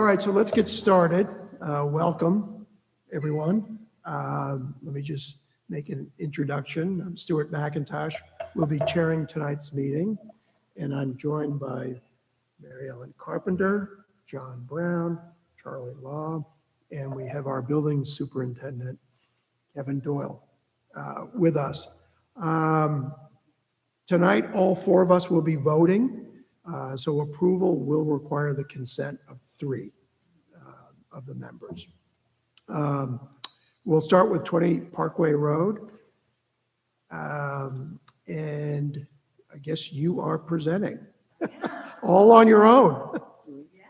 All right, so let's get started. Welcome, everyone. Let me just make an introduction. I'm Stuart McIntosh. We'll be chairing tonight's meeting, and I'm joined by Mary Ellen Carpenter, John Brown, Charlie Law, and we have our building superintendent, Kevin Doyle, with us. Tonight, all four of us will be voting, so approval will require the consent of three of the members. We'll start with 20 Parkway Road, and I guess you are presenting. All on your own. Yes,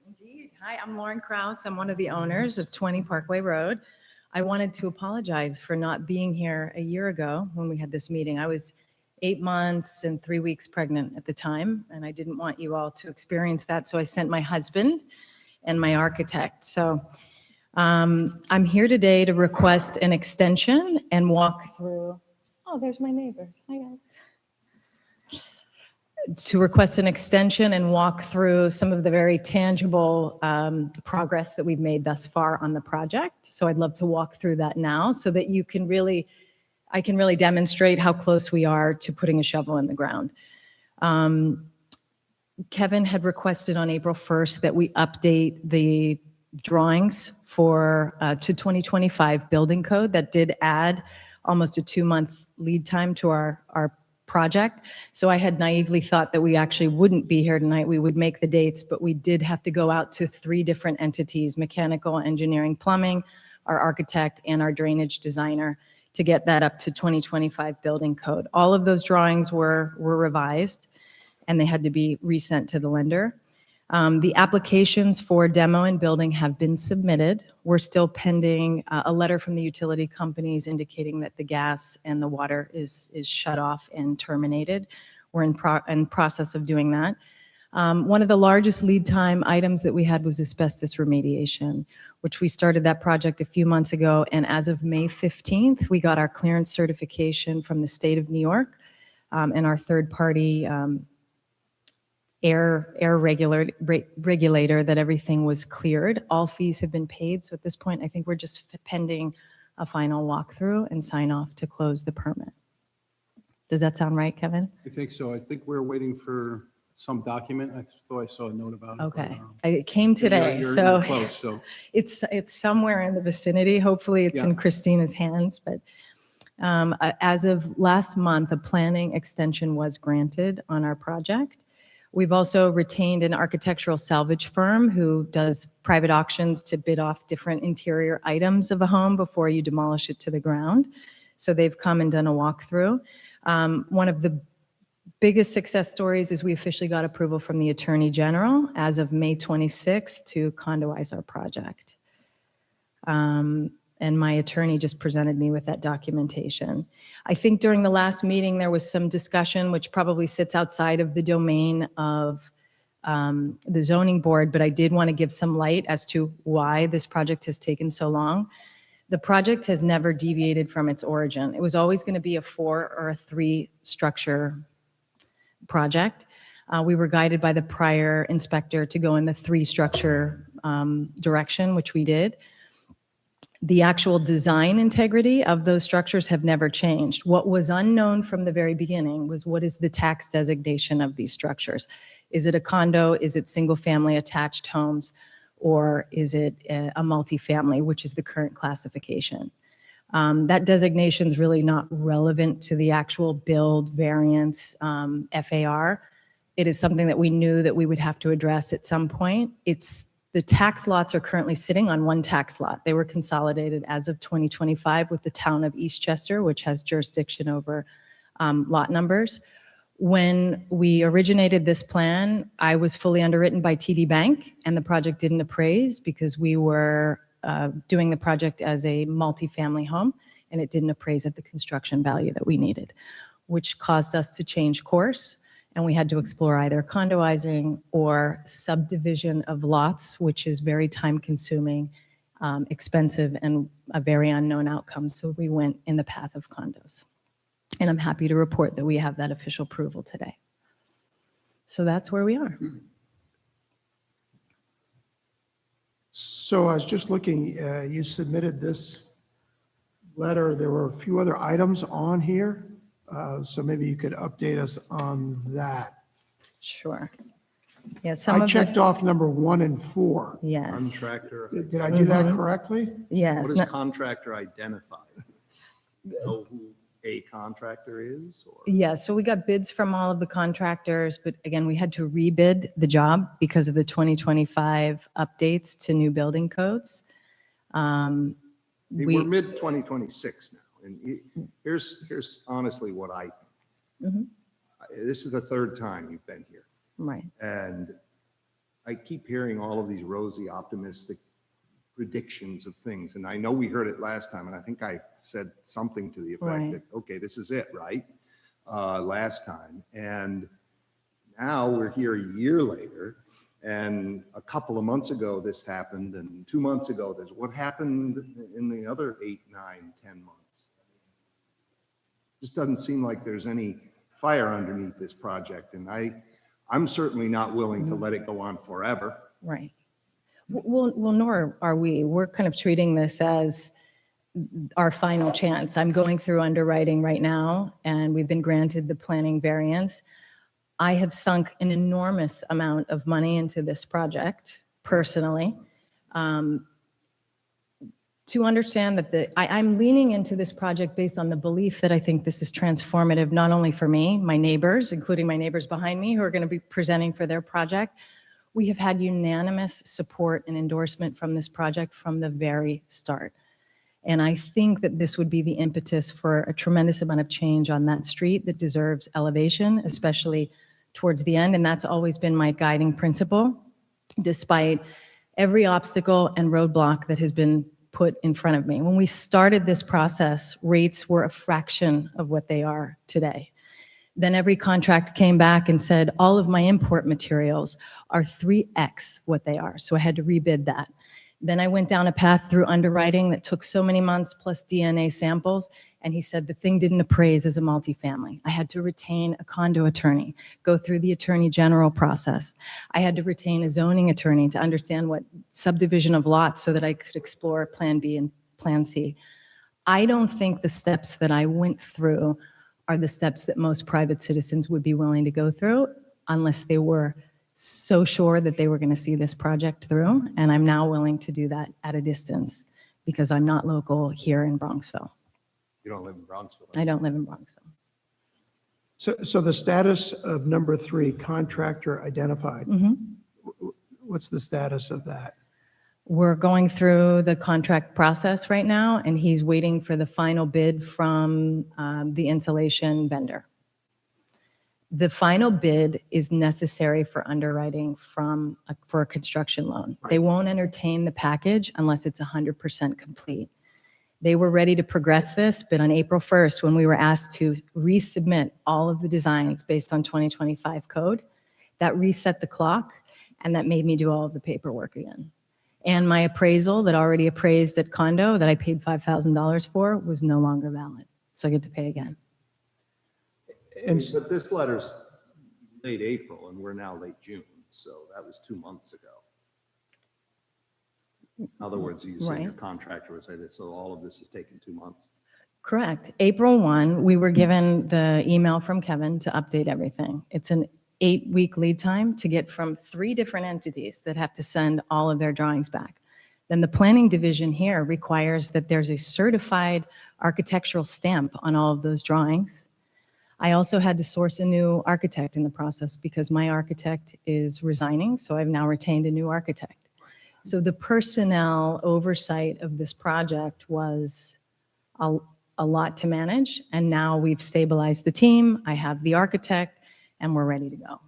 indeed. Hi, I'm Lauren Krause. I'm one of the owners of 20 Parkway Road. I wanted to apologize for not being here a year ago when we had this meeting. I was 8 months and 3 weeks pregnant at the time, and I didn't want you all to experience that, so I sent my husband and my architect. So I'm here today to request an extension and walk through, oh, there's my neighbors. Hi, guys. To request an extension and walk through some of the very tangible progress that we've made thus far on the project. So I'd love to walk through that now so that you can really, I can really demonstrate how close we are to putting a shovel in the ground. Kevin had requested on April 1st that we update the drawings for to 2025 building code. That did add almost a 2-month lead time to our project. So I had naively thought that we actually wouldn't be here tonight. We would make the dates, but we did have to go out to 3 different entities: mechanical, engineering, plumbing, our architect, and our drainage designer, to get that up to 2025 building code. All of those drawings were revised, and they had to be resent to the lender. The applications for demo and building have been submitted. We're still pending a letter from the utility companies indicating that the gas and the water is shut off and terminated. We're in process of doing that. One of the largest lead time items that we had was asbestos remediation, which we started that project a few months ago, and as of May 15th, we got our clearance certification from the state of New York, and our third-party air regulator that everything was cleared. All fees have been paid, so at this point, I think we're just pending a final walkthrough and sign off to close the permit. Does that sound right, Kevin? I think so. I think we're waiting for some document. I thought I saw a note about it. Okay, it came today, you're close, so it's somewhere in the vicinity. Hopefully, it's in Christina's hands. But as of last month, a planning extension was granted on our project. We've also retained an architectural salvage firm who does private auctions to bid off different interior items of a home before you demolish it to the ground. So they've come and done a walkthrough. One of the biggest success stories is we officially got approval from the Attorney General as of May 26th to condoize our project. And my attorney just presented me with that documentation. I think during the last meeting, there was some discussion, which probably sits outside of the domain of the zoning board, but I did want to give some light as to why this project has taken so long. The project has never deviated from its origin. It was always going to be a 4 or a 3 structure project. We were guided by the prior inspector to go in the 3 structure direction, which we did. The actual design integrity of those structures have never changed. What was unknown from the very beginning was, what is the tax designation of these structures? Is it a condo? Is it single family attached homes? Or is it a multifamily, which is the current classification? That designation is really not relevant to the actual build variance FAR. It is something that we knew that we would have to address at some point. The tax lots are currently sitting on 1 tax lot. They were consolidated as of 2025 with the town of Eastchester, which has jurisdiction over lot numbers. When we originated this plan, I was fully underwritten by TD Bank, and the project didn't appraise because we were doing the project as a multifamily home, and it didn't appraise at the construction value that we needed, which caused us to change course. And we had to explore either condoizing or subdivision of lots, which is very time-consuming, expensive, and a very unknown outcome. So we went in the path of condos. And I'm happy to report that we have that official approval today. So that's where we are. So I was just looking, you submitted this letter. There were a few other items on here. So maybe you could update us on that. Sure. Yeah, some I of checked the, off number 1 and 4. yes, Contractor, Did I do that correctly? yes. What is No- contractor identified? Know who a contractor is or? Yeah, so we got bids from all of the contractors, but again, we had to rebid the job because of the 2025 updates to new building codes. We're mid-2026 now, and here's honestly what I think. Mhm. This is the third time you've been here, Right, and I keep hearing all of these rosy, optimistic predictions of things, and I know we heard it last time, and I think I said something to the effect Right. that, okay, this is it, right? Last time, and now we're here a year later, and a couple of months ago this happened, and 2 months ago there's what happened in the other 8, 9, 10 months. Just doesn't seem like there's any fire underneath this project, and I'm certainly not willing to let it go on forever. right. Well, nor are we. We're kind of treating this as our final chance. I'm going through underwriting right now, and we've been granted the planning variance. I have sunk an enormous amount of money into this project personally. To understand that I'm leaning into this project based on the belief that I think this is transformative, not only for me, my neighbors, including my neighbors behind me who are going to be presenting for their project. We have had unanimous support and endorsement from this project from the very start. And I think that this would be the impetus for a tremendous amount of change on that street that deserves elevation, especially towards the end. And that's always been my guiding principle, despite every obstacle and roadblock that has been put in front of me. When we started this process, rates were a fraction of what they are today. Then every contract came back and said, all of my import materials are 3x what they are. So I had to rebid that. Then I went down a path through underwriting that took so many months plus DNA samples. And he said the thing didn't appraise as a multifamily. I had to retain a condo attorney, go through the attorney general process. I had to retain a zoning attorney to understand what subdivision of lots so that I could explore Plan B and Plan C. I don't think the steps that I went through are the steps that most private citizens would be willing to go through unless they were so sure that they were going to see this project through. And I'm now willing to do that at a distance because I'm not local here in Bronxville. You don't live in Bronxville. I don't live in Bronxville. So the status of number 3, contractor identified. What's the status of that? We're going through the contract process right now, and he's waiting for the final bid from the insulation vendor. The final bid is necessary for underwriting for a construction loan. They won't entertain the package unless it's 100% complete. They were ready to progress this, but on April 1st, when we were asked to resubmit all of the designs based on 2025 code, that reset the clock, and that made me do all of the paperwork again. And my appraisal that already appraised at condo that I paid $5,000 for was no longer valid. So I get to pay again. And But this letter's late April, and we're now late June, so that was 2 months ago. In other words, you say your Right. contractor would say that, so all of this is taking 2 months. Correct. April 1, we were given the email from Kevin to update everything. It's an 8-week lead time to get from 3 different entities that have to send all of their drawings back. Then the planning division here requires that there's a certified architectural stamp on all of those drawings. I also had to source a new architect in the process because my architect is resigning, so I've now retained a new architect. So the personnel oversight of this project was a lot to manage, and now we've stabilized the team. I have the architect, and we're ready to go.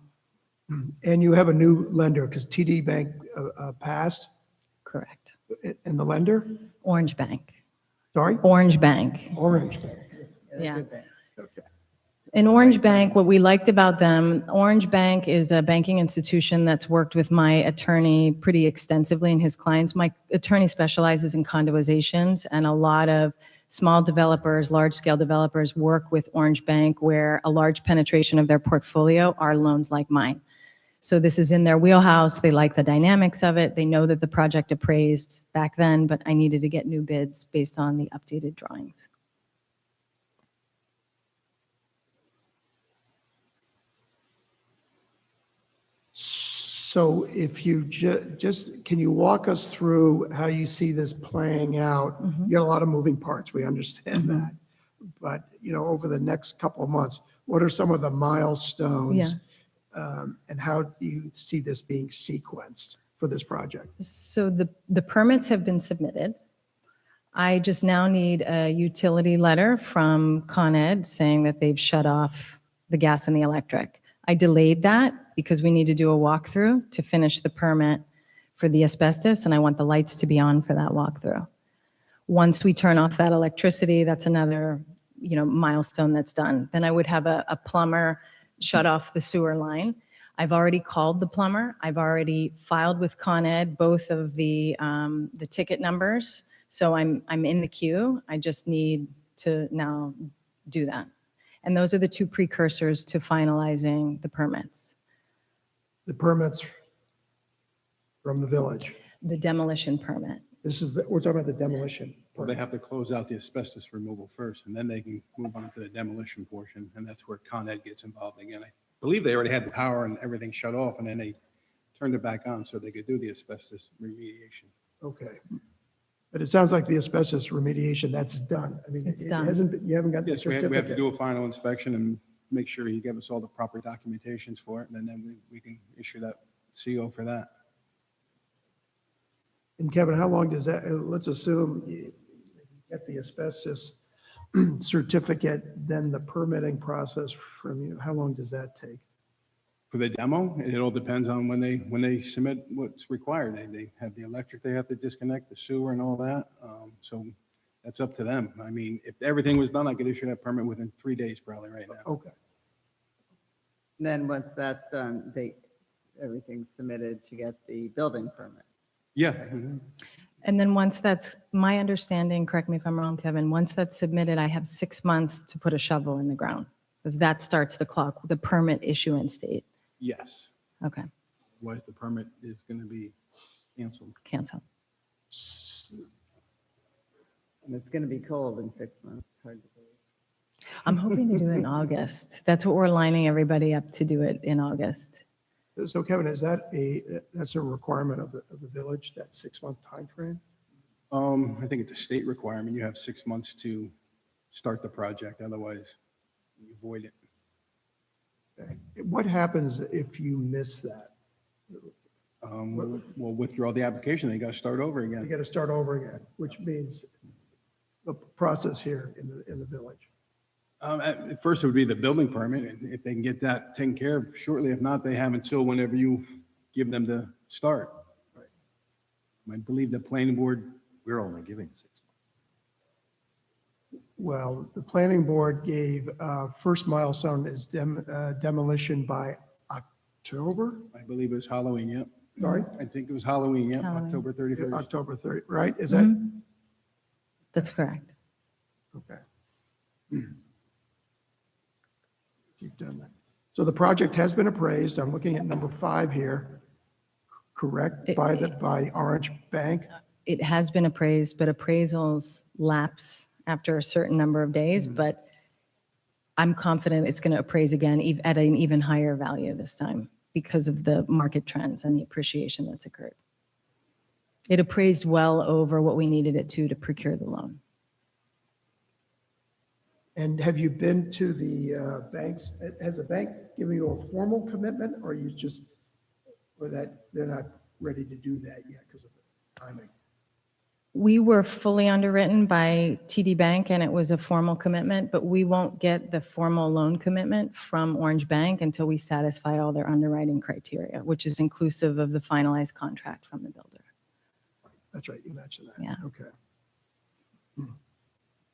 And you have a new lender because TD Bank passed, Correct. and the lender? Orange Bank. Sorry? Orange Bank. Orange Bank. Yeah. Okay. In Orange Bank, what we liked about them, Orange Bank is a banking institution that's worked with my attorney pretty extensively and his clients. My attorney specializes in condoizations, and a lot of small developers, large-scale developers work with Orange Bank where a large penetration of their portfolio are loans like mine. So this is in their wheelhouse. They like the dynamics of it. They know that the project appraised back then, but I needed to get new bids based on the updated drawings. So if you just, can you walk us through how you see this playing out? You got a lot of moving parts, we understand that. But, over the next couple of months, what are some of the milestones? And how do you see this being sequenced for this project? So the permits have been submitted. I just now need a utility letter from Con Ed saying that they've shut off the gas and the electric. I delayed that because we need to do a walkthrough to finish the permit for the asbestos, and I want the lights to be on for that walkthrough. Once we turn off that electricity, that's another, milestone that's done. Then I would have a plumber shut off the sewer line. I've already called the plumber. I've already filed with Con Ed both of the ticket numbers. So I'm in the queue. I just need to now do that. And those are the two precursors to finalizing the permits. The permits from the village. The demolition permit. We're talking about the demolition. Well, they have to close out the asbestos removal first, and then they can move on to the demolition portion, and that's where Con Ed gets involved again. I believe they already had the power and everything shut off, and then they turned it back on so they could do the asbestos remediation. Okay. But it sounds like the asbestos remediation, that's done. I mean, It's it done. hasn't, you haven't got the Yes, we have to certificate. do a final inspection and make sure he gave us all the proper documentations for it, and then we can issue that CO for that. And Kevin, how long does that, let's assume you get the asbestos certificate, then the permitting process from you, how long does that take? For the demo, it all depends on when they submit what's required. They have the electric, they have to disconnect the sewer and all that. So that's up to them. I mean, if everything was done, I could issue that permit within 3 days probably right now. Okay. Then once that's done, everything's submitted to get the building permit. Yeah. And then once that's, my understanding, correct me if I'm wrong, Kevin, once that's submitted, I have 6 months to put a shovel in the ground because that starts the clock, the permit issuance date. Yes. Okay, Otherwise, the permit is going to be canceled. cancel. And it's going to be cold in 6 months. It's hard to believe. I'm hoping to do it in August. That's what we're lining everybody up to do it in August. So Kevin, that's a requirement of the village, that 6-month timeframe? I think it's a state requirement. You have 6 months to start the project. Otherwise, you void it. Okay. What happens if you miss that? We'll withdraw the application. They got to start over You again. got to start over again, which means the process here in the village. At first, it would be the building permit, and if they can get that taken care of shortly. If not, they have until whenever you give them the start. I believe the planning board, We're only giving 6 months. Well, the planning board gave, first milestone is demolition by October? I believe it was Halloween, yep. Sorry? I think it was Halloween, yep, Halloween. October 31st. October 30, right? Is that, That's correct. okay. You've done that. So the project has been appraised. I'm looking at number 5 here, correct? By Orange Bank? It has been appraised, but appraisals lapse after a certain number of days, but I'm confident it's going to appraise again at an even higher value this time because of the market trends and the appreciation that's occurred. It appraised well over what we needed it to procure the loan. And have you been to the banks? Has the bank given you a formal commitment, or you just, or that they're not ready to do that yet because of the timing? We were fully underwritten by TD Bank, and it was a formal commitment, but we won't get the formal loan commitment from Orange Bank until we satisfy all their underwriting criteria, which is inclusive of the finalized contract from the builder. That's right, you mentioned that. Yeah. Okay.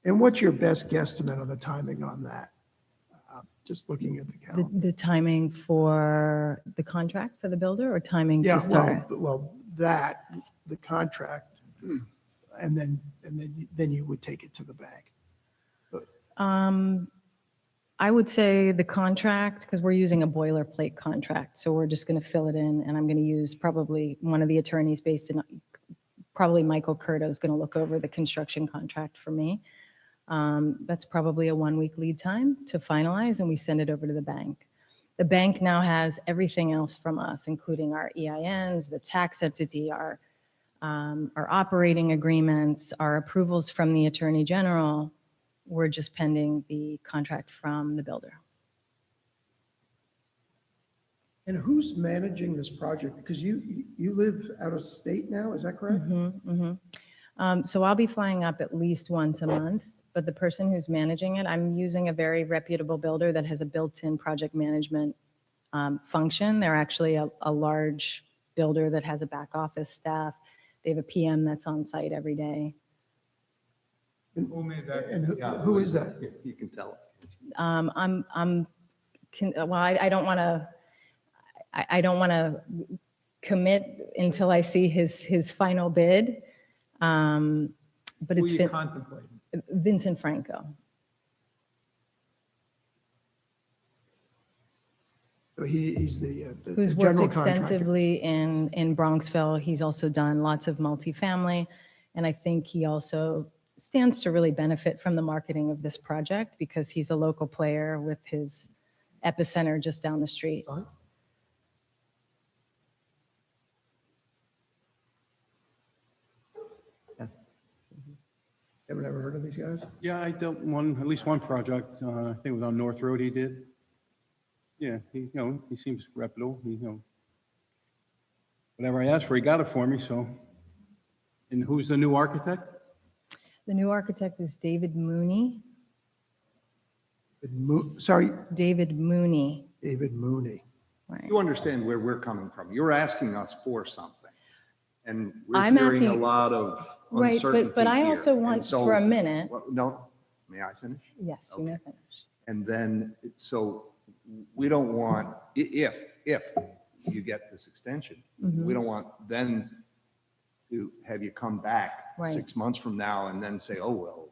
And what's your best guesstimate on the timing on that? Just looking at the calendar. The timing for the contract for the builder or timing Yeah, to start? well, the contract, and then you would take it to the bank. I would say the contract, because we're using a boilerplate contract, so we're just going to fill it in, and I'm going to use probably one of the attorneys based in, probably Michael Curto is going to look over the construction contract for me. That's probably a 1-week lead time to finalize, and we send it over to the bank. The bank now has everything else from us, including our EINs, the tax entity, our operating agreements, our approvals from the Attorney General. We're just pending the contract from the builder. And who's managing this project? Because you live out of state now, is that correct? So I'll be flying up at least once a month, but the person who's managing it, I'm using a very reputable builder that has a built-in project management function. They're actually a large builder that has a back office staff. They have a PM that's on site every day. Who made that? And who is that? You can tell us. Well, I don't want to. I don't want to commit until I see his final bid. But Who it's are you contemplating? Vincent Franco. He's the Who's worked general contractor. extensively in Bronxville. He's also done lots of multifamily. And I think he also stands to really benefit from the marketing of this project because he's a local player with his epicenter just down the street. Yes. Haven't ever heard of these guys? Yeah, I dealt at least one project, I think it was on North Road he did. Yeah, he seems reputable, whatever I asked for, he got it for me, so. And who's the new architect? The new architect is David Mooney. Sorry, David Mooney. David Mooney. Right. You understand where we're coming from. You're asking us for something. And we're I'm hearing a asking- lot of Right, uncertainty but I here. also And want, so- for a minute, Well, no, may I finish? yes, you may finish. And then, so we don't want, if you get this extension, Mm-hmm. we don't want then to have you come back Right. 6 months from now and then say, oh, well,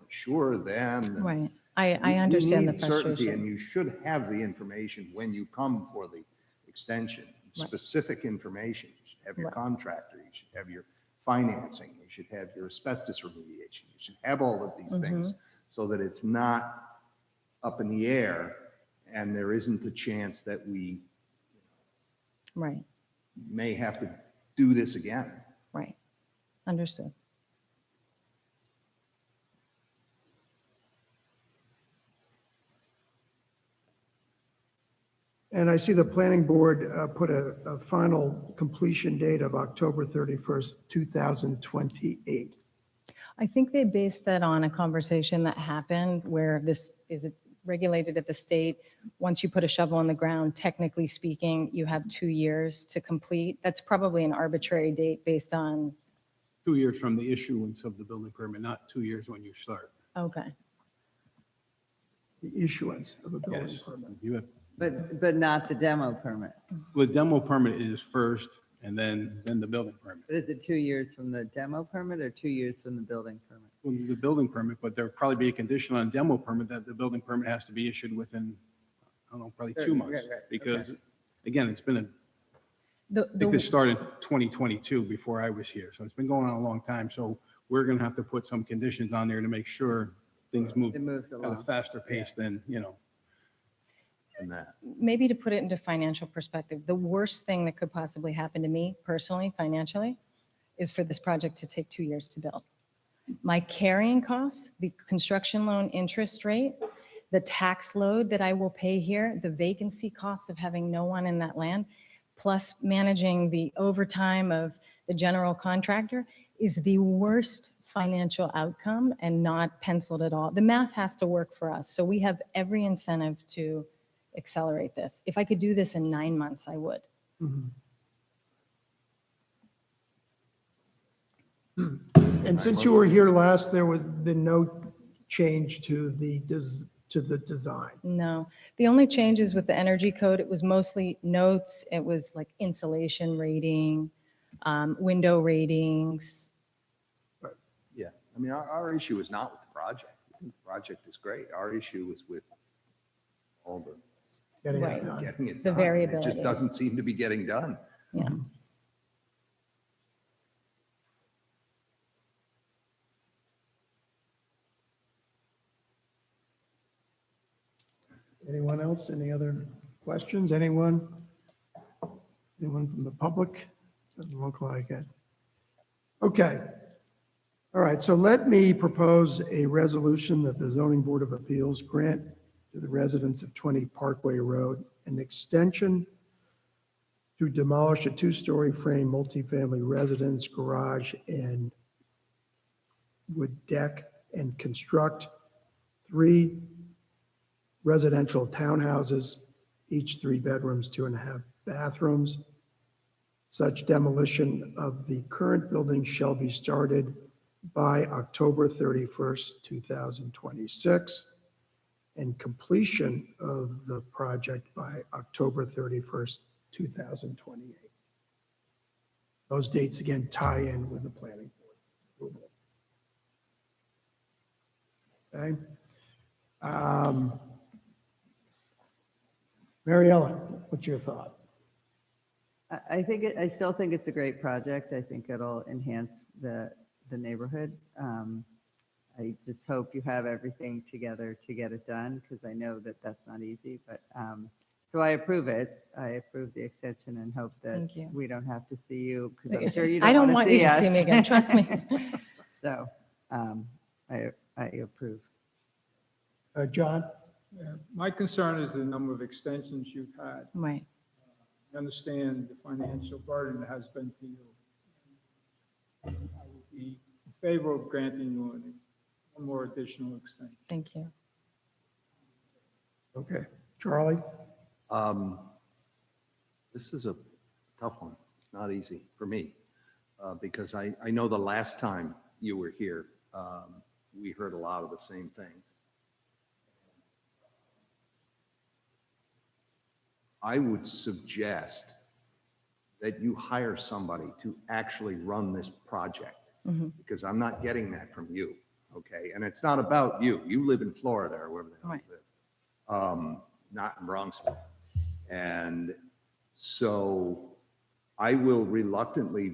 sure then. and Right. I we understand the need certainty, frustration. and you should have the information when you come for the extension, specific information. You should have your Right. contractor, you should have your financing, you should have your asbestos remediation, you should have all of these things Mm-hmm. so that it's not up in the air and there isn't a chance that we Right, may have to do this again. right. Understood. And I see the planning board put a final completion date of October 31st, 2028. I think they based that on a conversation that happened where this is regulated at the state. Once you put a shovel in the ground, technically speaking, you have 2 years to complete. That's probably an arbitrary date based on, 2 years from the issuance of the building permit, not 2 years when you start. okay. The issuance of a building Yes, permit. you have, But not the demo permit. the demo permit is first and then the building permit. But is it 2 years from the demo permit or 2 years from the building permit? Well, the building permit, but there'll probably be a condition on demo permit that the building permit has to be issued within, I don't know, probably 2 months. Right, Because, again, it's been I think The, this started in 2022 before I was here, so it's been going on a long time. So we're going to have to put some conditions on there to make sure things move It moves at a along. faster pace than, And that, maybe to put it into financial perspective, the worst thing that could possibly happen to me personally, financially, is for this project to take 2 years to build. My carrying costs, the construction loan interest rate, the tax load that I will pay here, the vacancy cost of having no one in that land, plus managing the overtime of the general contractor is the worst financial outcome and not penciled at all. The math has to work for us. So we have every incentive to accelerate this. If I could do this in 9 months, I would. And since you were here last, there was been no change to the design. No, the only changes with the energy code, it was mostly notes. It was like insulation rating, window ratings. yeah, I mean, our issue is not with the project. the project is great. Our issue is with all the Getting Right. it done. getting it The done. and It variability. just doesn't seem to be getting done. Yeah. Anyone else? Any other questions? Anyone? Anyone from the public? Doesn't look like it. Okay. All right, so let me propose a resolution that the Zoning Board of Appeals grant to the residents of 20 Parkway Road an extension to demolish a two-story frame multifamily residence, garage, and wood deck, and construct 3 residential townhouses, each 3 bedrooms, 2.5 bathrooms. Such demolition of the current building shall be started by October 31st, 2026, and completion of the project by October 31st, 2028. Those dates again tie in with the planning board approval. Okay. Mary Ellen, what's your thought? I still think it's a great project. I think it'll enhance the neighborhood. I just hope you have everything together to get it done, because I know that that's not easy, but, so I approve it. I approve the extension and hope that Thank you. we don't have to see you, because I'm sure you I don't don't want want to you see to us. see me again, trust me. So, I approve. John? Yeah, my concern is the number of extensions you've had. Right. I understand the financial burden it has been to you. I would be in favor of granting you one more additional extension. Thank you. Okay. Charlie? This is a tough one. It's not easy for me because I know the last time you were here, we heard a lot of the same things. I would suggest that you hire somebody to actually run this project because I'm not getting that from you. Okay. And it's not about you. You live in Florida or wherever the hell Right. you live, not in Bronxville. And so I will reluctantly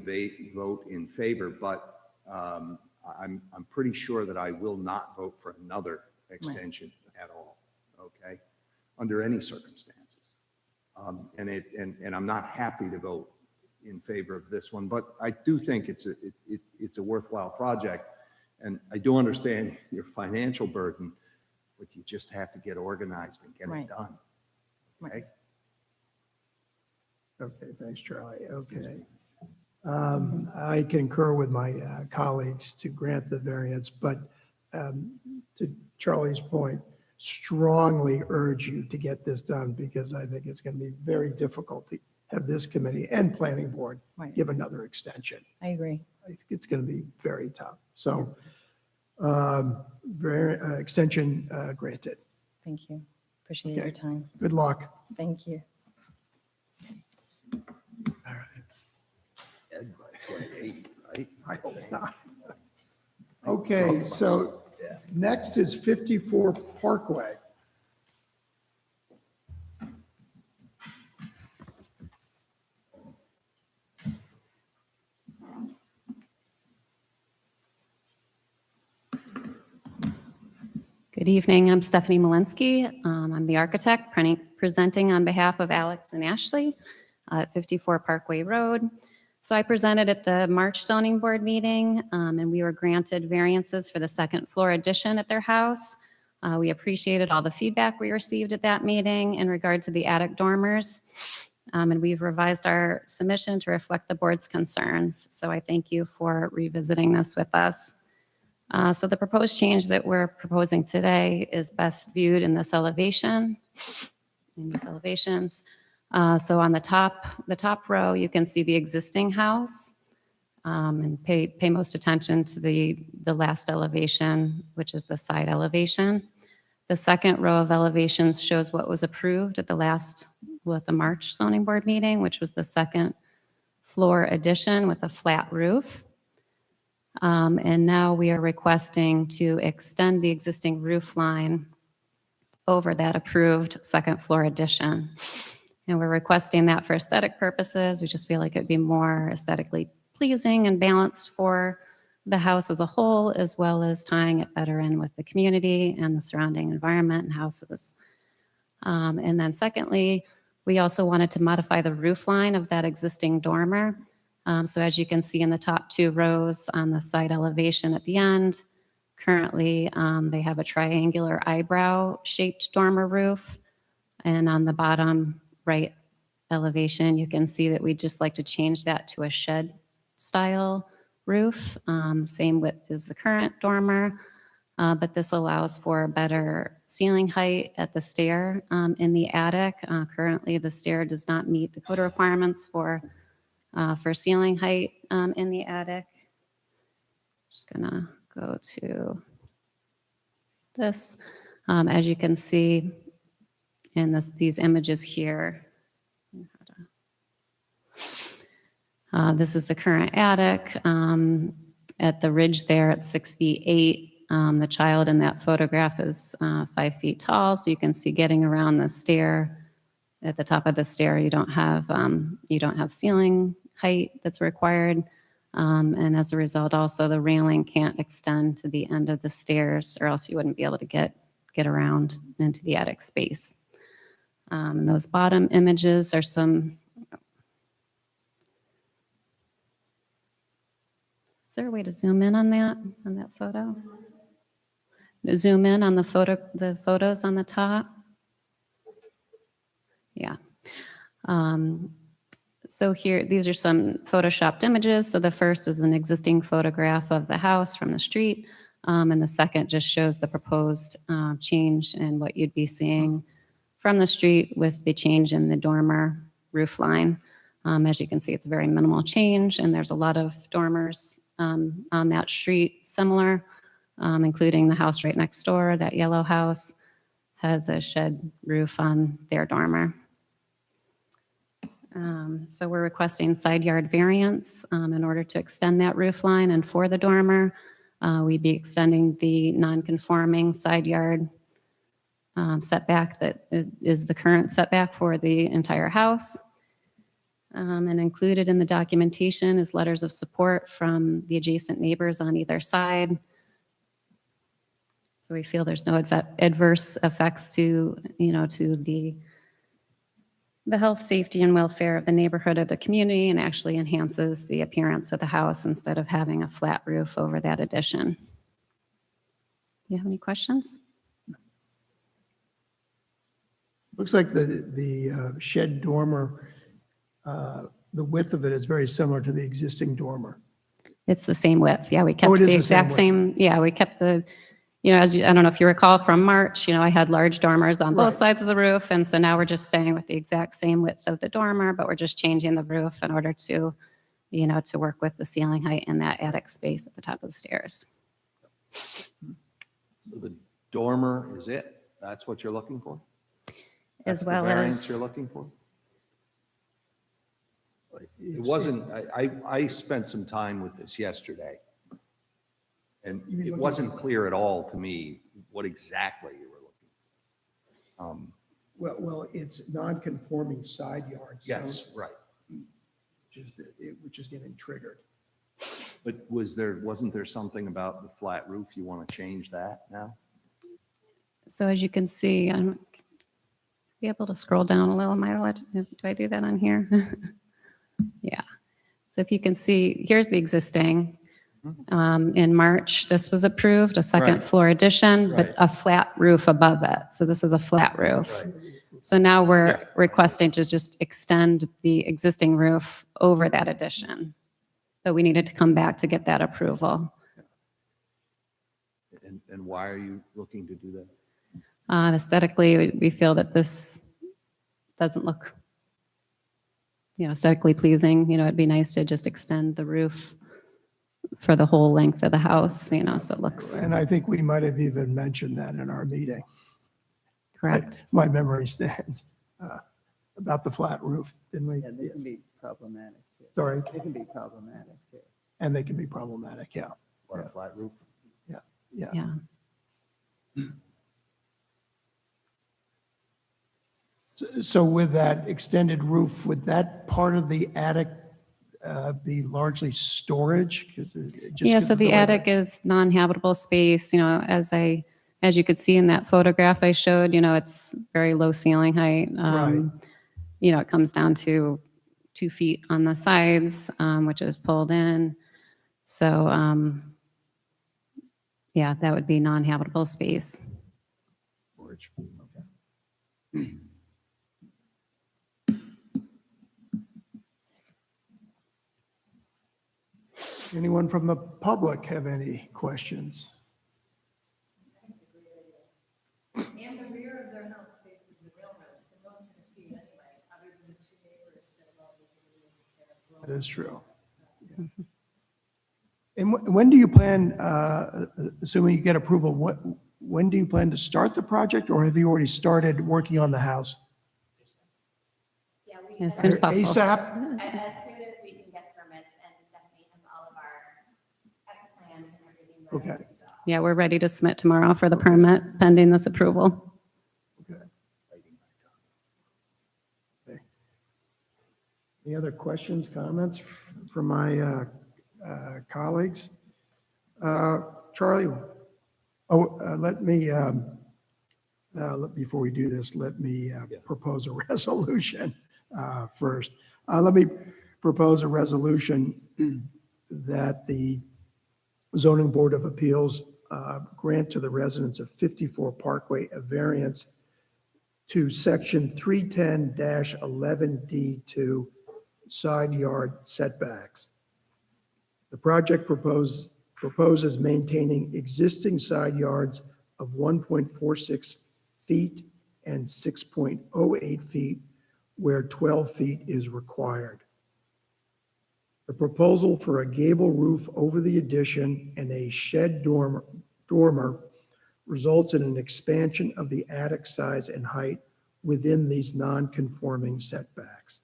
vote in favor, but I'm pretty sure that I will not vote for another extension at all. Okay. Under any circumstances. And I'm not happy to vote in favor of this one, but I do think it's a worthwhile project. And I do understand your financial burden, but you just have to get organized and get it done. Okay. Okay, thanks, Charlie. Okay. I concur with my colleagues to grant the variance, but to Charlie's point, strongly urge you to get this done because I think it's going to be very difficult to have this committee and planning board give another extension. I agree. I think it's going to be very tough. So extension granted. Thank you. Appreciate your time. Good luck. Thank you. All right. Ed by 28, right? I hope not. Okay, so next is 54 Parkway. Good evening. I'm Stephanie Malinsky. I'm the architect presenting on behalf of Alex and Ashley at 54 Parkway Road. So I presented at the March zoning board meeting, and we were granted variances for the second floor addition at their house. We appreciated all the feedback we received at that meeting in regard to the attic dormers. And we've revised our submission to reflect the board's concerns. So I thank you for revisiting this with us. So the proposed change that we're proposing today is best viewed in this elevation, in these elevations. So on the top row, you can see the existing house, and pay most attention to the last elevation, which is the side elevation. The second row of elevations shows what was approved at the March zoning board meeting, which was the second floor addition with a flat roof. And now we are requesting to extend the existing roof line over that approved second floor addition. And we're requesting that for aesthetic purposes. We just feel like it'd be more aesthetically pleasing and balanced for the house as a whole, as well as tying it better in with the community and the surrounding environment and houses. And then secondly, we also wanted to modify the roof line of that existing dormer. So as you can see in the top 2 rows on the side elevation at the end, currently they have a triangular eyebrow shaped dormer roof. And on the bottom right elevation, you can see that we'd just like to change that to a shed style roof, same width as the current dormer, but this allows for better ceiling height at the stair in the attic. Currently, the stair does not meet the code requirements for ceiling height in the attic. Just gonna go to this. As you can see in these images here, this is the current attic. At the ridge there at 6 feet 8, the child in that photograph is 5 feet tall, so you can see getting around the stair. At the top of the stair, you don't have ceiling height that's required, and as a result, also the railing can't extend to the end of the stairs, or else you wouldn't be able to get around into the attic space. And those bottom images are some. Is there a way to zoom in on that photo? Zoom in on the photos on the top. Yeah. So here, these are some photoshopped images. So the first is an existing photograph of the house from the street, and the second just shows the proposed change in what you'd be seeing from the street with the change in the dormer roof line. As you can see, it's a very minimal change, and there's a lot of dormers on that street similar, including the house right next door. That yellow house has a shed roof on their dormer. So we're requesting side yard variance in order to extend that roof line, and for the dormer, we'd be extending the non-conforming side yard setback that is the current setback for the entire house. And included in the documentation is letters of support from the adjacent neighbors on either side. So we feel there's no adverse effects to the health, safety, and welfare of the neighborhood of the community, and actually enhances the appearance of the house instead of having a flat roof over that addition. Do you have any questions? Looks like the shed dormer, the width of it is very similar to the existing dormer. It's the same width. Yeah, we kept it is the the exact same same. Yeah, we kept the, I don't know if you recall from March, I had large dormers on both Right. sides of the roof. And so now we're just staying with the exact same width of the dormer, but we're just changing the roof in order to, to work with the ceiling height in that attic space at the top of the stairs. So the dormer is it? That's what you're looking for? That's As well the variance as, you're looking for? It wasn't, I spent some time with this yesterday, and You mean it looking wasn't for- clear at all to me what exactly you were looking for. Well, it's non-conforming side yards. Yes, right. Which is getting triggered. But wasn't there something about the flat roof? You want to change that now? so as you can see, I'm be able to scroll down a little. Do I do that on here? Yeah. So if you can see, here's the existing. In March, this was approved, a second Right. floor addition, Right. but a flat roof above it. So this is a flat roof. Right. So now we're Yeah. requesting to just extend the existing roof over that addition. But we needed to come back to get that approval. And why are you looking to do that? Aesthetically, we feel that this doesn't look, aesthetically pleasing. It'd be nice to just extend the roof for the whole length of the house, so it looks And I think we might have even mentioned that in our meeting. correct. If my memory stands, about the flat roof, didn't we? Yeah, they can Yes. be problematic too. Sorry, They can be problematic too. and they can be problematic, yeah. What, a flat roof? Yeah. Yeah. So with that extended roof, would that part of the attic be largely storage? 'Cause Yeah, 'cause so of the way that- attic is non-habitable space, as you could see in that photograph I showed, it's very low ceiling height. Right. It comes down to 2 feet on the sides, which is pulled in. So, yeah, that would be non-habitable space. Storage, okay. Anyone from the public have any questions? And the rear of their house faces the railroad, so no one's gonna see it anyway, other than the 2 neighbors that will be taking care of. That is true. Yeah. And when do you plan, assuming you get approval, when do you plan to start the project, or have you already started working on the house? Yeah, we As soon as possible. ASAP? as soon as we can get permits, and Stephanie has all of our plans and everything ready Okay. to go. Yeah, we're ready to submit tomorrow for the permit pending this approval. Okay. Okay. Any other questions, comments from my colleagues? Charlie, before we do this, let me propose a resolution first. Let me propose a resolution that the Zoning Board of Appeals grant to the residents of 54 Parkway a variance to section 310-11D2 side yard setbacks. The project proposes maintaining existing side yards of 1.46 feet and 6.08 feet where 12 feet is required. The proposal for a gable roof over the addition and a shed dormer results in an expansion of the attic size and height within these non-conforming setbacks.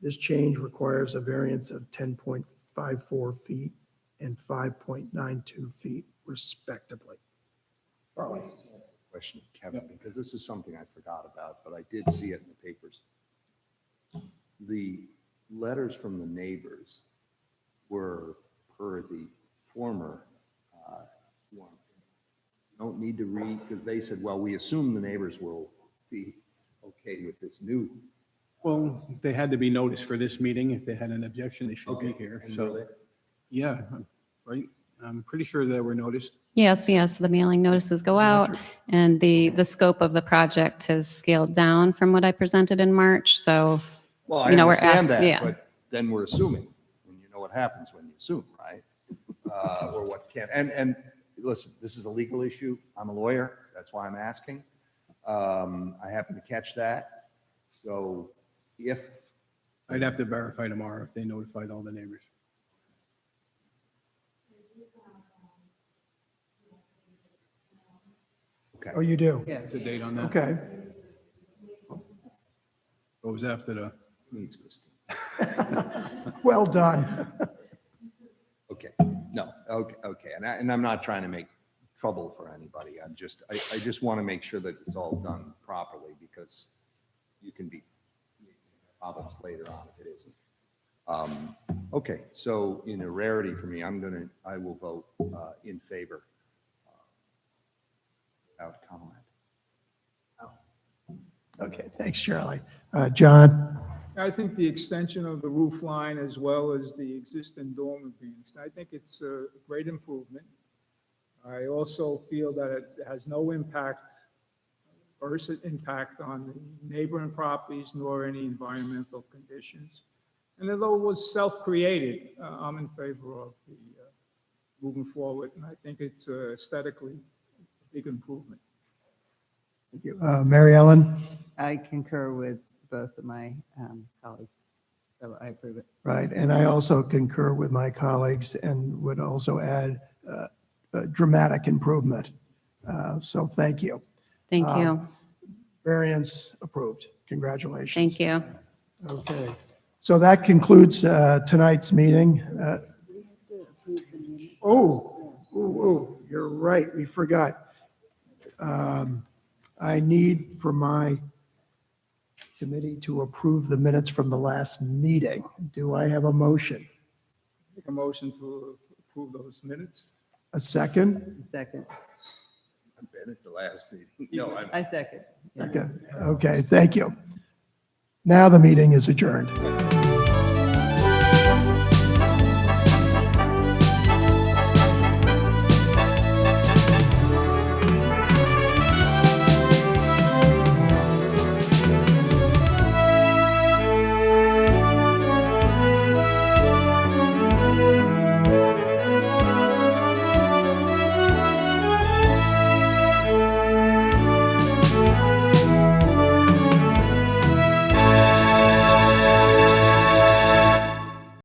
This change requires a variance of 10.54 feet and 5.92 feet respectively. Charlie? Question, Kevin, because this is something I forgot about, but I did see it in the papers. The letters from the neighbors were per the former one. Don't need to read, because they said, well, we assume the neighbors will be okay with this new. Well, they had to be noticed for this meeting. If they had an objection, they should be Okay. here. And were So, they? yeah, right. I'm pretty sure they were noticed. Yes, the mailing notices go out, and the scope of the project has scaled down from what I presented in March, so, Well, I we're understand asked- that, yeah. but then we're assuming, and you know what happens when you assume, right? Or what can't, and listen, this is a legal issue. I'm a lawyer, that's why I'm asking. I happen to catch that. So if, I'd have to verify tomorrow if they notified all the neighbors. Oh, you do? Yeah. What's the date on that? Okay. What was after the? needs Christine. Well done. Okay, no, okay, and I'm not trying to make trouble for anybody. I just want to make sure that it's all done properly, because you can be problems later on if it isn't. Okay, so in a rarity for me, I will vote in favor without comment. Okay, thanks, Charlie. John? I think the extension of the roof line as well as the existing dormer beams, I think it's a great improvement. I also feel that it has no impact on the neighboring properties nor any environmental conditions. And although it was self-created, I'm in favor of the moving forward, and I think it's aesthetically a big improvement. Thank you. Mary Ellen? I concur with both of my colleagues, so I approve it. Right, and I also concur with my colleagues and would also add a dramatic improvement. So thank you. thank you. Variance approved. Congratulations. Thank you. Okay, so that concludes tonight's meeting. Oh, You're right, we forgot. I need for my committee to approve the minutes from the last meeting. Do I have a motion? Make a motion to approve those minutes. A second? Second. I've been at the last meeting. No, I second. Yeah. Okay, thank you. Now the meeting is adjourned.